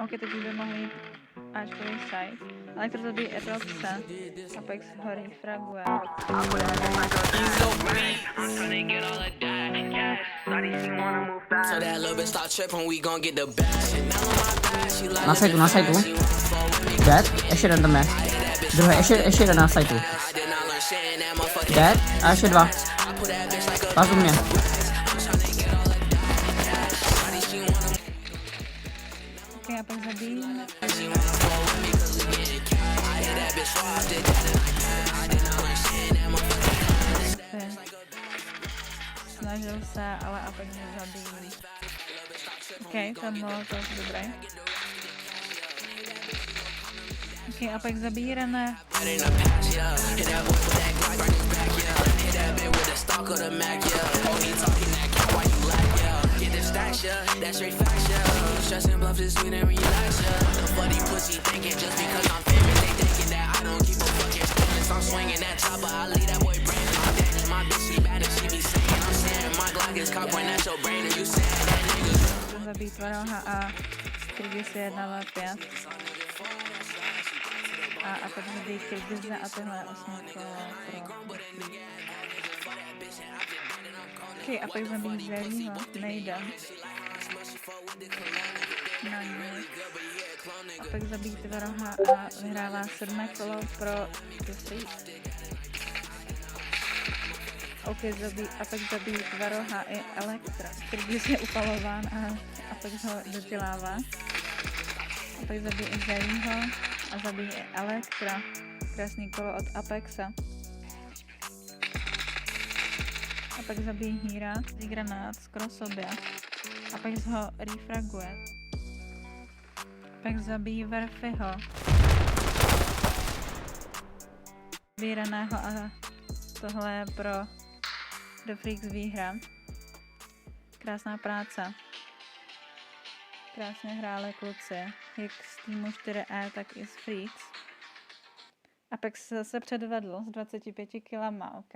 OK, teď by mohli jít Ačkový side. Elektro zabíjí Roxa. Apex ho refraguje. Na sajtu. Dead. Ještě jeden tam je. Druhý, ještě jeden na sajtu. Dead. A ještě dva. Pás u mě. OK, Apex zabíjí. Snažil se, ale Apex nezabíjí. OK, tam bylo to dobré. OK, Apex zabíjí René. Zabít Varoha a Kyrgyz 1v5. A Apex zabíjí Kyrgyze a tohle je 8 pro. OK, Apex zabíjí Zelího, nejde. Na ní. Apex zabíjí Varoha a vyhrává 7. kolo pro The Freaks. OK, Apex zabíjí Varoha i Elektra. Kyrgyz je upalován a Apex ho dodělává. Apex zabíjí i Zelího a zabíjí i Elektra. Krásný kolo od Apexa. Apex zabíjí Híra, z granát skoro sobě. Apex ho refraguje. Apex zabíjí Verfiho. Výraného a tohle je pro The Freaks výhra. Krásná práce. Krásně hráli kluci, jak z týmu 4E, tak i z Freaks. Apex se předvedl s 25 kilama, OK.